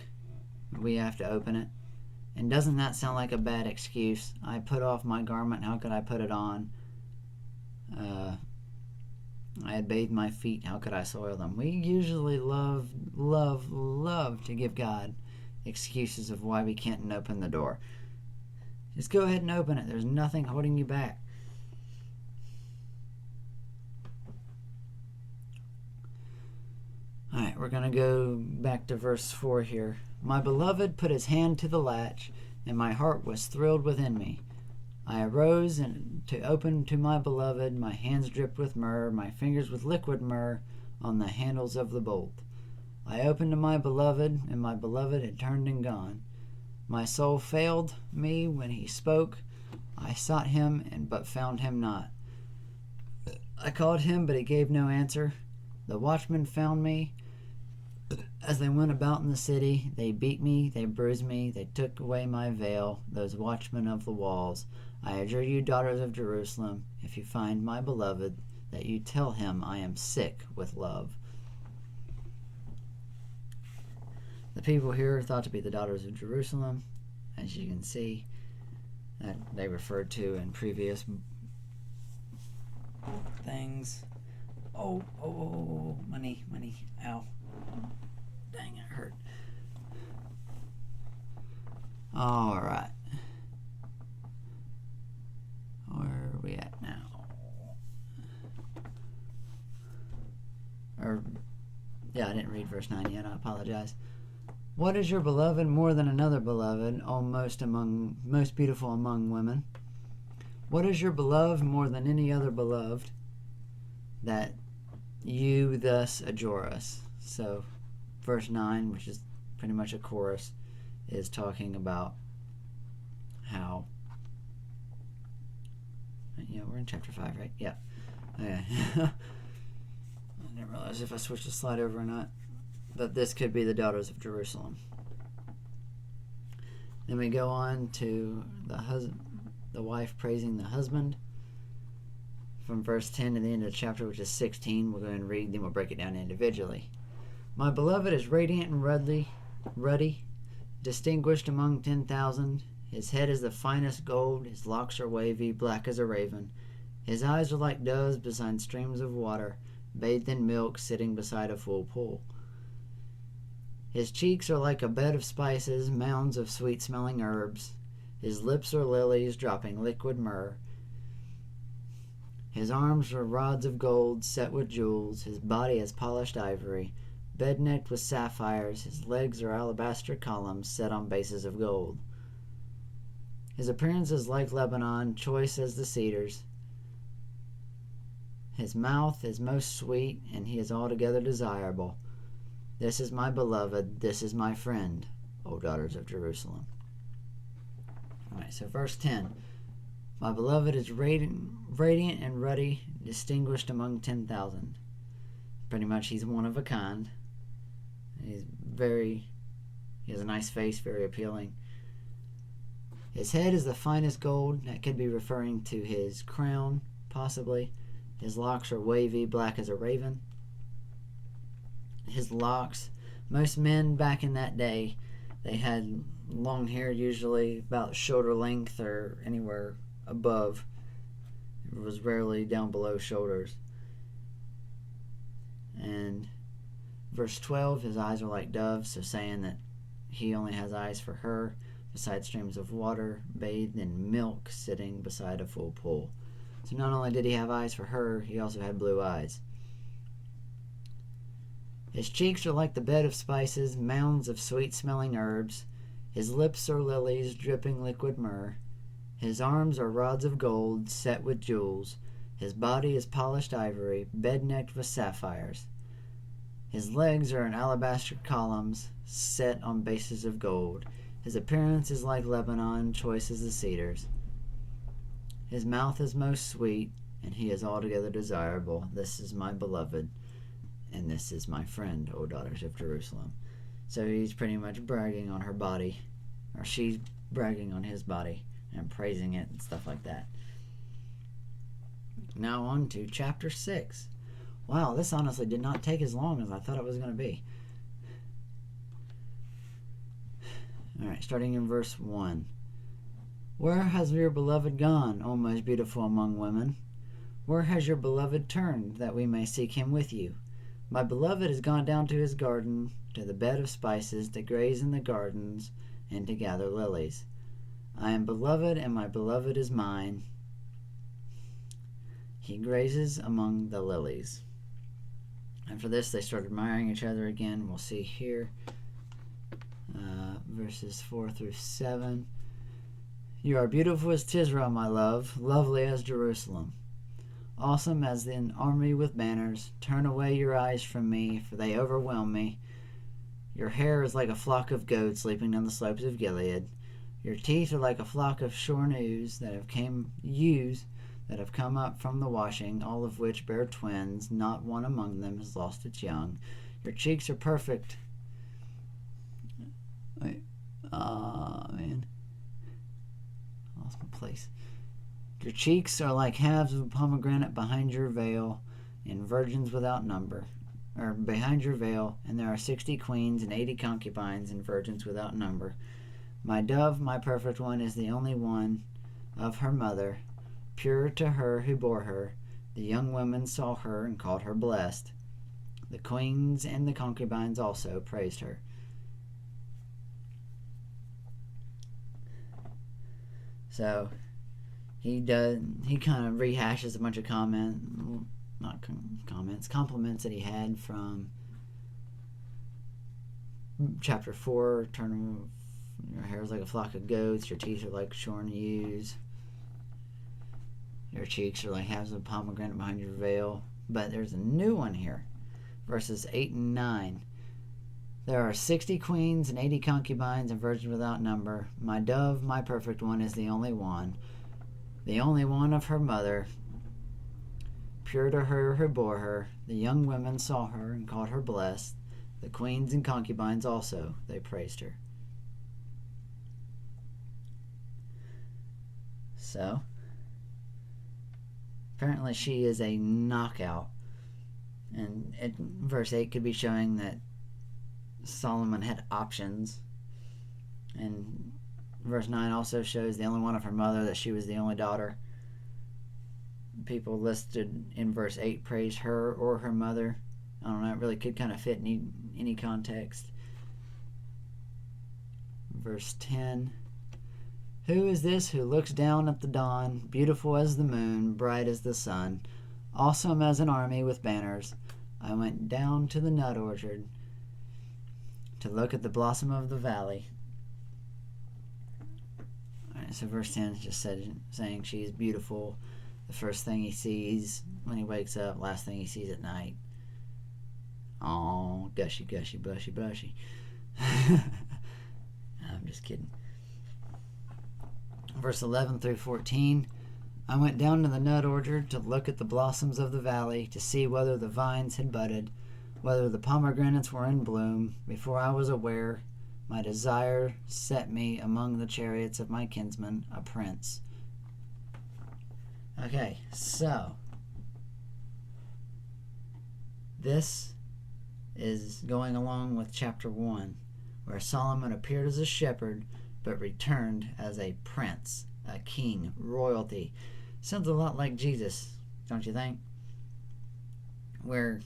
we have to open it. And doesn't that sound like a bad excuse? I put off my garment, how could I put it on? I had bathed my feet, how could I soil them? We usually love to give God excuses of why we can't open the door. Just go ahead and open it. There's nothing holding you back. Alright, we're going to go back to verse 4 here. My beloved put his hand to the latch, and my heart was thrilled within me. I arose and to open to my beloved. My hands dripped with myrrh, my fingers with liquid myrrh on the handles of the bolt. I opened to my beloved, and my beloved had turned and gone. My soul failed me when he spoke. I sought him, but found him not. I called him, but he gave no answer. The watchmen found me. As they went about in the city, they beat me, they bruised me, they took away my veil, those watchmen of the walls. I adjure you, daughters of Jerusalem, if you find my beloved, that you tell him I am sick with love. The people here are thought to be the daughters of Jerusalem, as you can see, that they referred to in previous things. Oh, money, ow. Dang, it hurt. Alright. Where are we at now? I didn't read verse 9 yet, I apologize. What is your beloved more than another beloved, most beautiful among women? What is your beloved more than any other beloved, that you thus adjure us? So, verse 9, which is pretty much a chorus. is talking about how, we're in chapter 5, right? Yeah. Okay. I didn't realize if I switched the slide over or not, that this could be the daughters of Jerusalem. Then we go on to the wife praising the husband. From verse 10 to the end of the chapter, which is 16, we'll go ahead and read, then we'll break it down individually. My beloved is radiant and ruddy, distinguished among 10,000. His head is the finest gold, his locks are wavy, black as a raven. His eyes are like doves beside streams of water, bathed in milk, sitting beside a full pool. His cheeks are like a bed of spices, mounds of sweet-smelling herbs. His lips are lilies, dropping liquid myrrh. His arms are rods of gold, set with jewels. His body is polished ivory, bed-necked with sapphires. His legs are alabaster columns set on bases of gold. His appearance is like Lebanon, choice as the cedars. His mouth is most sweet, and he is altogether desirable. This is my beloved, this is my friend, O daughters of Jerusalem. Alright, so verse 10. My beloved is radiant and ruddy, distinguished among 10,000. Pretty much he's one of a kind. He has a nice face, very appealing. His head is the finest gold. That could be referring to his crown, possibly. His locks are wavy, black as a raven. His locks, most men back in that day, they had long hair, usually about shoulder length or anywhere above. It was rarely down below shoulders. And verse 12, his eyes are like doves, so saying that he only has eyes for her, beside streams of water, bathed in milk, sitting beside a full pool. So not only did he have eyes for her, he also had blue eyes. His cheeks are like the bed of spices, mounds of sweet-smelling herbs. His lips are lilies, dripping liquid myrrh. His arms are rods of gold, set with jewels. His body is polished ivory, bed-necked with sapphires. His legs are in alabaster columns, set on bases of gold. His appearance is like Lebanon, choice as the cedars. His mouth is most sweet, and he is altogether desirable. This is my beloved, and this is my friend, O daughters of Jerusalem. So he's pretty much bragging on her body, or she's bragging on his body and praising it and stuff like that. Now on to chapter 6. Wow, this honestly did not take as long as I thought it was going to be. Alright, starting in verse 1. Where has your beloved gone, O most beautiful among women? Where has your beloved turned, that we may seek him with you? My beloved has gone down to his garden, to the bed of spices, to graze in the gardens, and to gather lilies. I am beloved, and my beloved is mine. He grazes among the lilies. After this, they started admiring each other again. We'll see here, verses 4 through 7. You are beautiful as Tisra, my love, lovely as Jerusalem. Awesome as an army with banners. Turn away your eyes from me, for they overwhelm me. Your hair is like a flock of goats leaping down the slopes of Gilead. Your teeth are like a flock of shorn ewes that have come up from the washing, all of which bear twins. Not one among them has lost its young. Your cheeks are perfect. Wait. Man. I lost my place. Your cheeks are like halves of a pomegranate behind your veil, and virgins without number. Or behind your veil, and there are 60 queens and 80 concubines and virgins without number. My dove, my perfect one, is the only one of her mother, pure to her who bore her. The young women saw her and called her blessed. The queens and the concubines also praised her. So he kind of rehashes a bunch of compliments that he had from chapter 4. Your hair is like a flock of goats. Your teeth are like shorn ewes. Your cheeks are like halves of a pomegranate behind your veil. But there's a new one here. Verses 8 and 9. There are 60 queens and 80 concubines and virgins without number. My dove, my perfect one, is the only one of her mother, pure to her who bore her. The young women saw her and called her blessed. The queens and concubines also, they praised her. So, apparently she is a knockout. And verse 8 could be showing that Solomon had options. And verse 9 also shows the only one of her mother, that she was the only daughter. People listed in verse 8 praise her or her mother. I don't know, it really could kind of fit in any context. Verse 10. Who is this who looks down at the dawn, beautiful as the moon, bright as the sun, awesome as an army with banners? I went down to the nut orchard to look at the blossom of the valley. Alright, so verse 10 is just saying she is beautiful. The first thing he sees when he wakes up, last thing he sees at night. Oh, gushy, gushy, bushy, bushy. I'm just kidding. Verse 11 through 14. I went down to the nut orchard to look at the blossoms of the valley, to see whether the vines had budded, whether the pomegranates were in bloom. Before I was aware, my desire set me among the chariots of my kinsman, a prince. Okay, so this is going along with chapter 1, where Solomon appeared as a shepherd but returned as a prince, a king, royalty. Sounds a lot like Jesus, don't you think? Where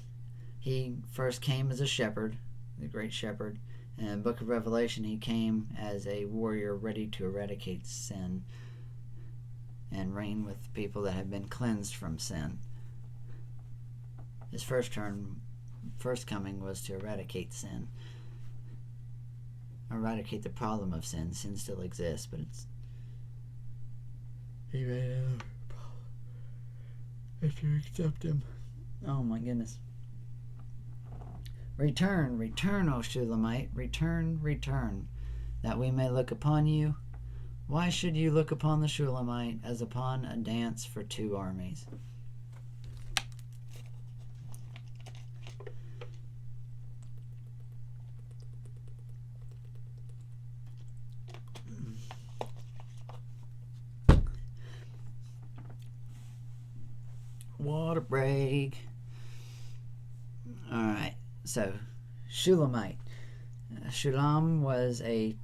he first came as a shepherd, the great shepherd, and in the book of Revelation he came as a warrior ready to eradicate sin and reign with people that have been cleansed from sin. His first coming was to eradicate sin. Eradicate the problem of sin. Sin still exists, but he made another problem if you accept him. Oh my goodness. Return, return, O Shulamite, return, return, that we may look upon you. Why should you look upon the Shulamite as upon a dance for two armies? Water break. Alright, so Shulamite. Shulam was a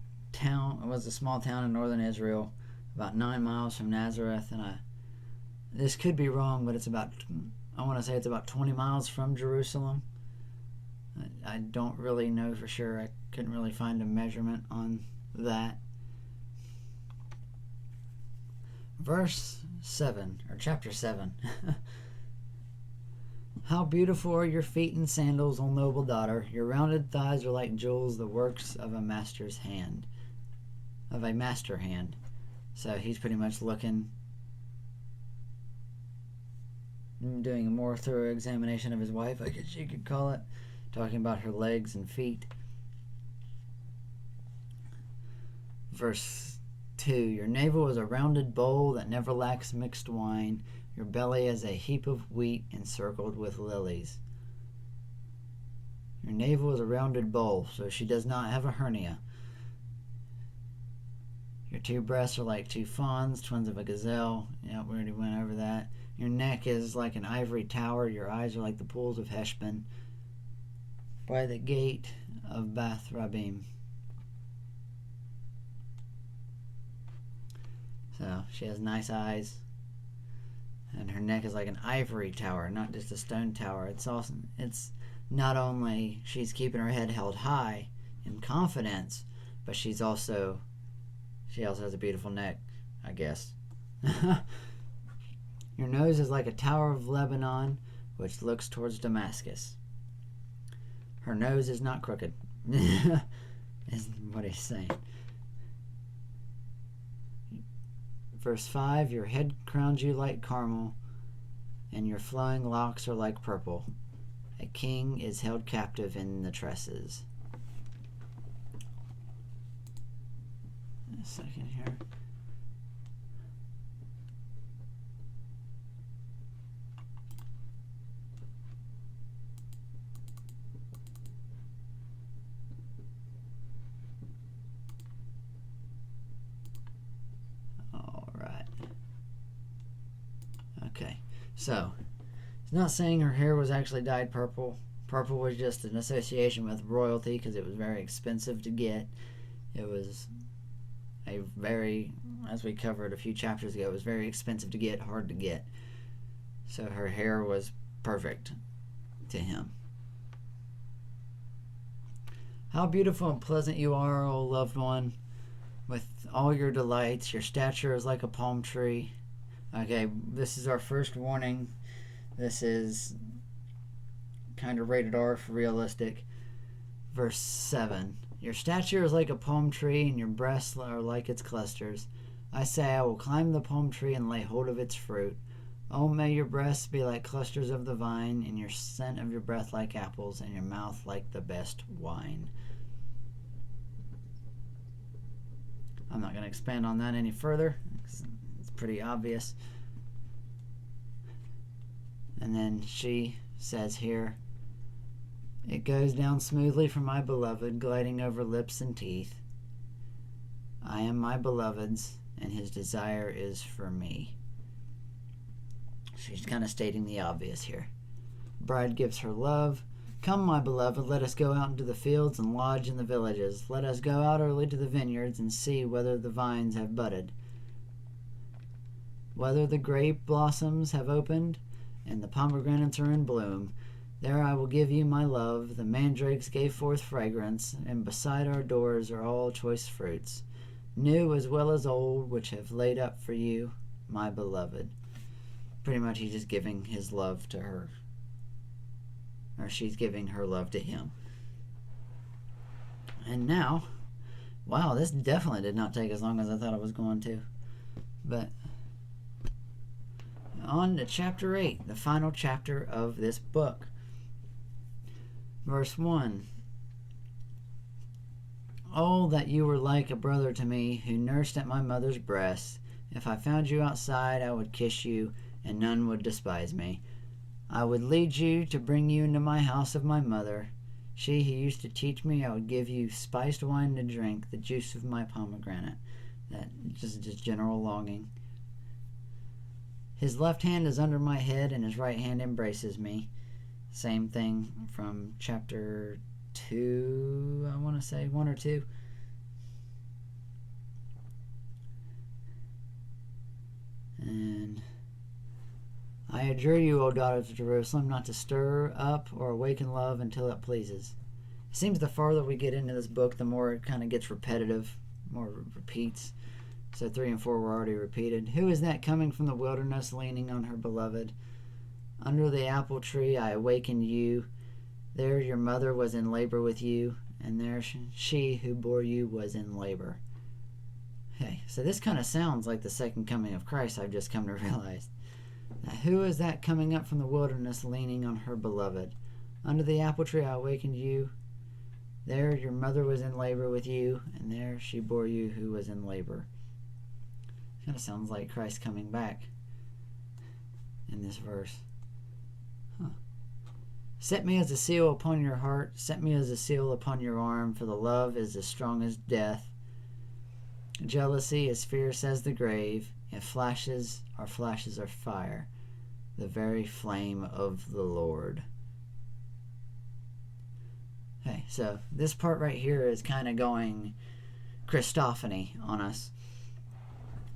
small town in northern Israel, about 9 miles from Nazareth, and this could be wrong, but I want to say it's about 20 miles from Jerusalem. I don't really know for sure. I couldn't really find a measurement on that. Verse 7, or chapter 7. How beautiful are your feet in sandals, O noble daughter. Your rounded thighs are like jewels, the works of a master hand. So he's pretty much doing a more thorough examination of his wife, I guess you could call it, talking about her legs and feet. Verse 2, your navel is a rounded bowl that never lacks mixed wine. Your belly is a heap of wheat encircled with lilies. Your navel is a rounded bowl, so she does not have a hernia. Your two breasts are like two fawns, twins of a gazelle. Yeah, we already went over that. Your neck is like an ivory tower. Your eyes are like the pools of Heshbon by the gate of Bath Rabbim. So she has nice eyes, and her neck is like an ivory tower, not just a stone tower. It's not only she's keeping her head held high in confidence, but she also has a beautiful neck, I guess. Your nose is like a tower of Lebanon, which looks towards Damascus. Her nose is not crooked, is what he's saying. Verse 5, your head crowns you like Carmel, and your flowing locks are like purple. A king is held captive in the tresses. a second here. All right. Okay. So, it's not saying her hair was actually dyed purple. Purple was just an association with royalty because it was very expensive to get. It was a very, as we covered a few chapters ago, it was very expensive to get, hard to get. So her hair was perfect to him. How beautiful and pleasant you are, O loved one, with all your delights. Your stature is like a palm tree. Okay, this is our first warning. This is kind of rated R for realistic. Verse 7. Your stature is like a palm tree, and your breasts are like its clusters. I say, I will climb the palm tree and lay hold of its fruit. Oh, may your breasts be like clusters of the vine, and your scent of your breath like apples, and your mouth like the best wine. I'm not going to expand on that any further. It's pretty obvious. And then she says here, it goes down smoothly for my beloved, gliding over lips and teeth. I am my beloved's, and his desire is for me. She's kind of stating the obvious here. Bride gives her love. Come, my beloved, let us go out into the fields and lodge in the villages. Let us go out early to the vineyards and see whether the vines have budded, whether the grape blossoms have opened, and the pomegranates are in bloom. There I will give you my love. The mandrakes gave forth fragrance, and beside our doors are all choice fruits, new as well as old, which have laid up for you, my beloved. Pretty much he's just giving his love to her. Or she's giving her love to him. And now, wow, this definitely did not take as long as I thought it was going to. But on to chapter 8, the final chapter of this book. Verse 1. Oh, that you were like a brother to me, who nursed at my mother's breast. If I found you outside, I would kiss you, and none would despise me. I would lead you to bring you into my house of my mother. She who used to teach me, I would give you spiced wine to drink, the juice of my pomegranate. That just general longing. His left hand is under my head, and his right hand embraces me. Same thing from chapter 2, I want to say, 1 or 2. And I adjure you, O daughters of Jerusalem, not to stir up or awaken love until it pleases. It seems the farther we get into this book, the more it kind of gets repetitive, more repeats. So 3 and 4 were already repeated. Who is that coming from the wilderness, leaning on her beloved? Under the apple tree I awakened you. There your mother was in labor with you, and there she who bore you was in labor. Okay, so this kind of sounds like the second coming of Christ, I've just come to realize. Now, who is that coming up from the wilderness, leaning on her beloved? Under the apple tree I awakened you. There your mother was in labor with you, and there she bore you who was in labor. Kind of sounds like Christ coming back in this verse. Set me as a seal upon your heart, set me as a seal upon your arm, for the love is as strong as death. Jealousy is fierce as the grave, and flashes of fire, the very flame of the Lord. Okay, so this part right here is kind of going Christophany on us.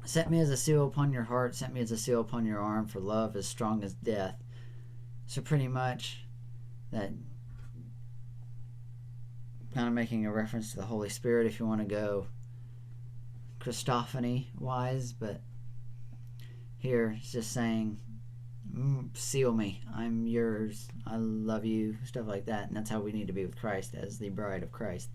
Set me as a seal upon your heart, set me as a seal upon your arm, for love is strong as death. So pretty much that kind of making a reference to the Holy Spirit if you want to go Christophany wise, but here it's just saying, seal me, I'm yours, I love you, stuff like that. And that's how we need to be with Christ as the bride of Christ.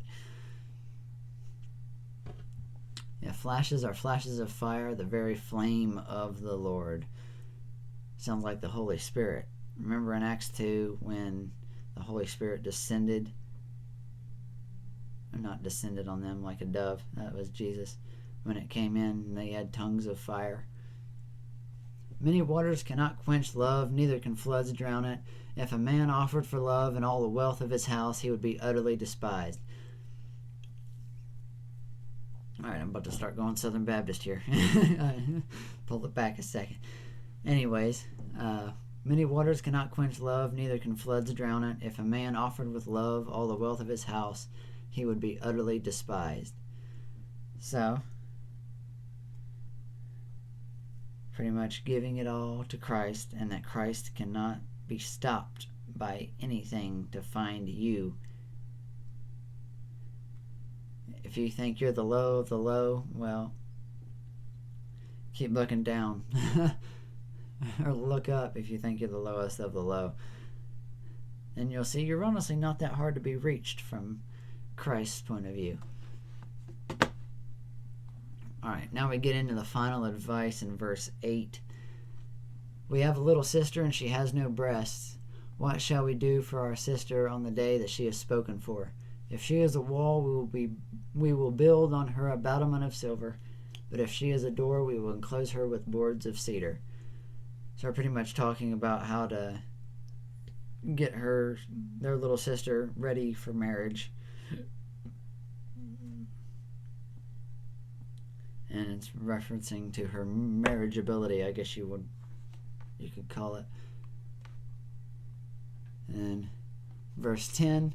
Yeah, flashes are flashes of fire, the very flame of the Lord. Sounds like the Holy Spirit. Remember in Acts 2 when the Holy Spirit descended, or not descended on them like a dove, that was Jesus. when it came in, they had tongues of fire. Many waters cannot quench love, neither can floods drown it. If a man offered for love and all the wealth of his house, he would be utterly despised. Alright, I'm about to start going Southern Baptist here. Pull it back a second. Anyways, many waters cannot quench love, neither can floods drown it. If a man offered with love all the wealth of his house, he would be utterly despised. So, pretty much giving it all to Christ, and that Christ cannot be stopped by anything to find you. If you think you're the low of the low, well, keep looking down. Or look up if you think you're the lowest of the low. And you'll see you're honestly not that hard to be reached from Christ's point of view. Alright, now we get into the final advice in verse 8. We have a little sister and she has no breasts. What shall we do for our sister on the day that she is spoken for? If she is a wall, we will build on her a battlement of silver. But if she is a door, we will enclose her with boards of cedar. So we're pretty much talking about how to get their little sister, ready for marriage. And it's referencing to her marriageability, I guess you could call it. And verse 10,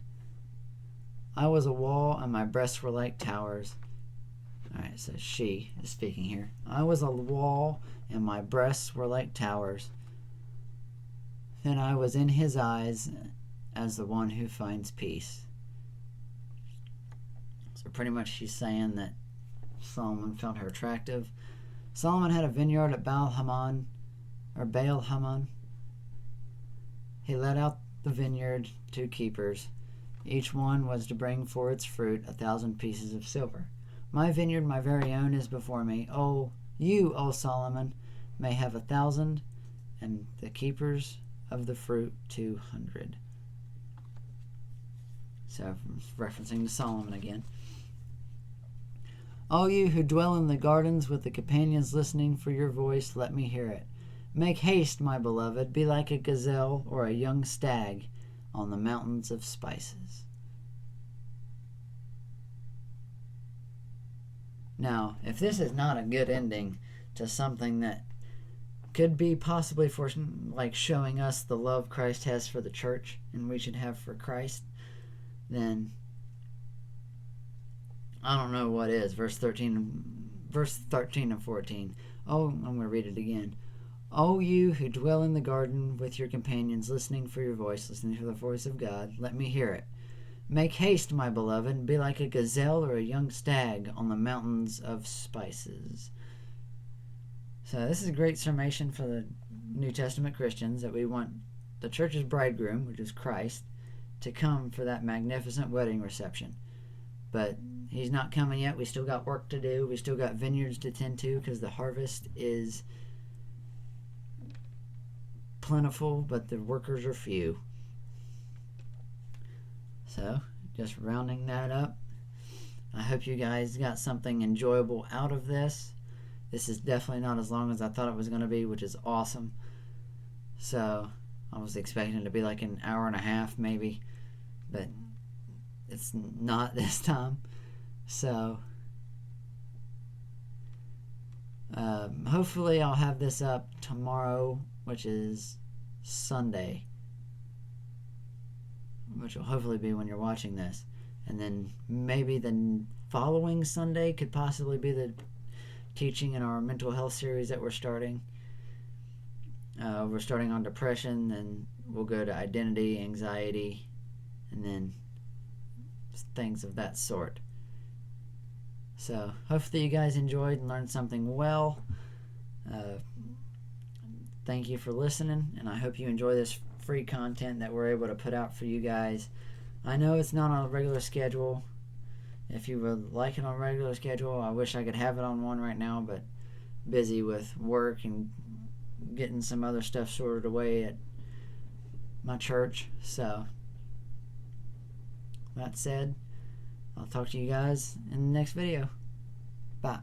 I was a wall and my breasts were like towers. Alright, so she is speaking here. I was a wall and my breasts were like towers. Then I was in his eyes as the one who finds peace. So pretty much she's saying that Solomon found her attractive. Solomon had a vineyard at Baal-Hamon. He let out the vineyard 2 keepers. Each one was to bring for its fruit 1,000 pieces of silver. My vineyard, my very own, is before me. Oh, you, O Solomon, may have 1,000, and the keepers of the fruit 200. So, referencing to Solomon again. All you who dwell in the gardens with the companions listening for your voice, let me hear it. Make haste, my beloved, be like a gazelle or a young stag on the mountains of spices. Now, if this is not a good ending to something that could be possibly for like showing us the love Christ has for the church and we should have for Christ, then I don't know what is. Verse 13 and 14. Oh, I'm going to read it again. Oh, you who dwell in the garden with your companions, listening for your voice, listening for the voice of God, let me hear it. Make haste, my beloved, and be like a gazelle or a young stag on the mountains of spices. So this is a great summation for the New Testament Christians that we want the church's bridegroom, which is Christ, to come for that magnificent wedding reception. But he's not coming yet. We still got work to do. We still got vineyards to tend to because the harvest is plentiful, but the workers are few. So, just rounding that up, I hope you guys got something enjoyable out of this. This is definitely not as long as I thought it was going to be, which is awesome. So, I was expecting it to be like an hour and a half maybe, but it's not this time. So, hopefully I'll have this up tomorrow, which is Sunday, which will hopefully be when you're watching this. And then maybe the following Sunday could possibly be the teaching in our mental health series that we're starting. We're starting on depression, and we'll go to identity, anxiety, and then things of that sort. So hopefully you guys enjoyed and learned something well. Thank you for listening, and I hope you enjoy this free content that we're able to put out for you guys. I know it's not on a regular schedule. If you would like it on a regular schedule, I wish I could have it on one right now, but busy with work and getting some other stuff sorted away at my church. So, that said, I'll talk to you guys in the next video. Bye.